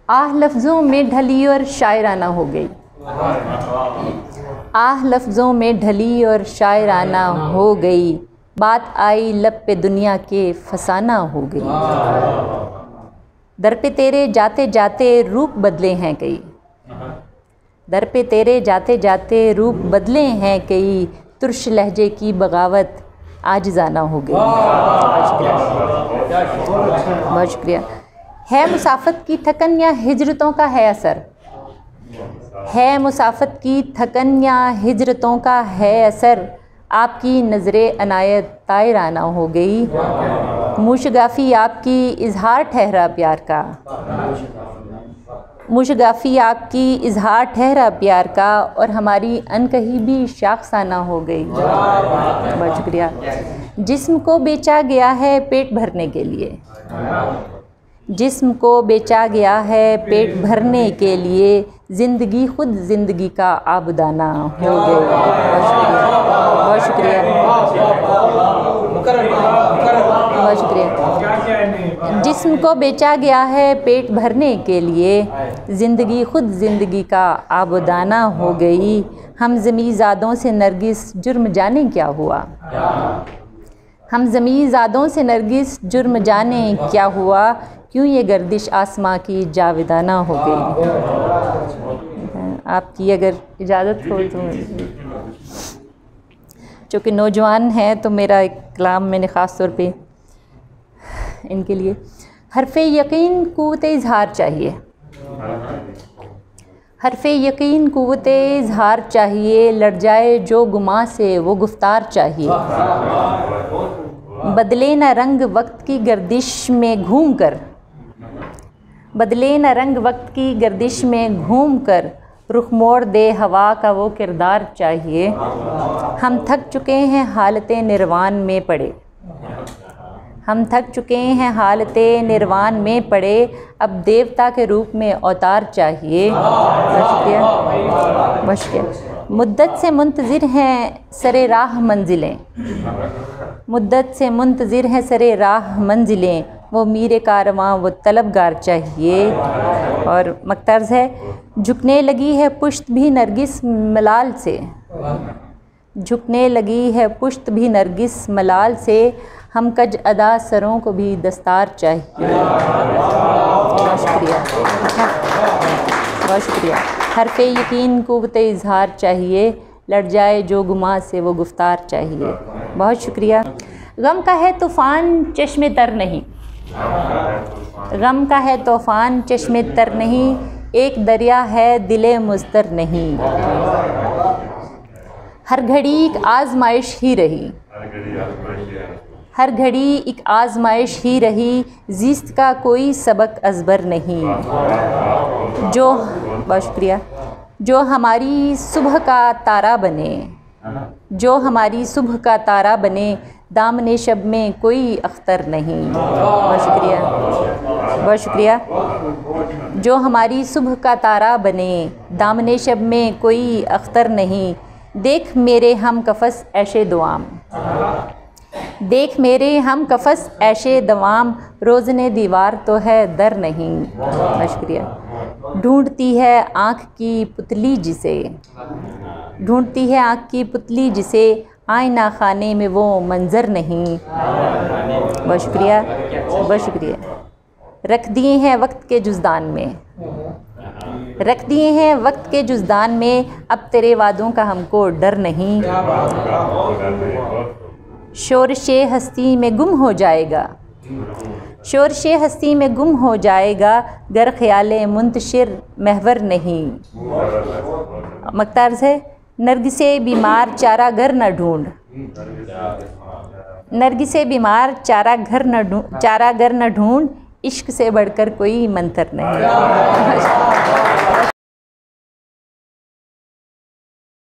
आह लफ्ज़ों में ढली और शायराना हो गई, आह लफ्ज़ों में ढली और शायराना हो गई, बात आई लब पे दुनिया के फसाना हो गई। दर पे तेरे जाते जाते रूप बदले हैं कई, दर पे तेरे जाते जाते रूप बदले हैं कई, तुर्श लहजे की बगावत आज जाना हो गई। बहुत शुक्रिया। है मुसाफत की थकन या हिजरतों का है असर, है मुसाफत की थकन या हिजरतों का है असर, आपकी नज़रे अनायत तायराना हो गई। मुशगाफ़ी आपकी इजहार ठहरा प्यार का, मुशगाफ़ी आपकी इजहार ठहरा प्यार का, और हमारी अनकही भी शाखसाना हो गई। बहुत शुक्रिया। जिस्म को बेचा गया है पेट भरने के लिए, जिस्म को बेचा गया है पेट भरने के लिए, ज़िंदगी खुद ज़िंदगी का आबदाना हो गई। बहुत शुक्रिया, बहुत शुक्रिया। जिस्म को बेचा गया है पेट भरने के लिए, ज़िंदगी खुद ज़िंदगी का आबदाना हो गई। हम ज़मीज़ादों से नरगिस जुर्म जाने क्या हुआ, हम ज़मीज़ादों से नरगिस जुर्म जाने क्या हुआ, क्यों ये गर्दिश आसमां की जावेदाना हो गई। आपकी अगर इजाज़त हो तो, चूँकि नौजवान हैं तो मेरा एक कलाम मैंने ख़ास तौर पे इनके लिए। हरफ़े यकीन क़ुव्वते इज़हार चाहिए, हरफ़े यकीन क़ुव्वते इज़हार चाहिए, लड़ जाए जो गुमा से वो गुफ्तार चाहिए। बदले न रंग वक्त की गर्दिश में घूम कर, बदले न रंग वक्त की गर्दिश में घूम कर, रुख मोड़ दे हवा का वो किरदार चाहिए। हम थक चुके हैं हालते निर्वाण में पड़े, हम थक चुके हैं हालते निर्वाण में पड़े, अब देवता के रूप में अवतार चाहिए। बहुत शुक्रिया। मुद्दत से मुंतज़िर हैं सरे राह मंजिलें, मुद्दत से मुंतज़िर हैं सरे राह मंजिलें, वो मीरे कारवां वो तलबगार चाहिए। और मकतर्ज़ है, झुकने लगी है पुश्त भी नरगिस मलाल से, झुकने लगी है पुश्त भी नरगिस मलाल से, हम कज अदा सरों को भी दस्तार चाहिए। बहुत शुक्रिया, बहुत शुक्रिया। हरफ़े यकीन क़ुव्वते इज़हार चाहिए, लड़ जाए जो गुमा से वो गुफ्तार चाहिए। बहुत शुक्रिया। गम का है तूफ़ान चश्मे तर नहीं, गम का है तूफ़ान चश्मे तर नहीं, एक दरिया है दिले मुज़तर नहीं। हर घड़ी एक आज़माइश ही रही, हर घड़ी एक आज़माइश ही रही, ज़िस्त का कोई सबक अज़बर नहीं। जो, बहुत शुक्रिया, जो हमारी सुबह का तारा बने, जो हमारी सुबह का तारा बने, दामने शब में कोई अख्तर नहीं। बहुत शुक्रिया, बहुत शुक्रिया। जो हमारी सुबह का तारा बने, दामने शब में कोई अख्तर नहीं, देख मेरे हम कफस ऐशे दुआम, देख मेरे हम कफस ऐशे दवाम, रोज़ने दीवार तो है दर नहीं। बहुत शुक्रिया। ढूंढती है आँख की पुतली जिसे, ढूंढती है आँख की पुतली जिसे, आईना खाने में वो मंज़र नहीं। बहुत शुक्रिया, बहुत शुक्रिया। रख दिए हैं वक्त के जुज़दान में, रख दिए हैं वक्त के जुज़दान में, अब तेरे वादों का हमको डर नहीं। शोरशे हस्ती में गुम हो जाएगा, शोरशे हस्ती में गुम हो जाएगा, गर ख़याले मुंतशिर महवर नहीं। मकतार्ज़ है, नरगिसे बीमार चारा घर न ढूंढ, नरगिसे बीमार चारा घर न ढूंढ, इश्क से बढ़कर कोई मंतर नहीं।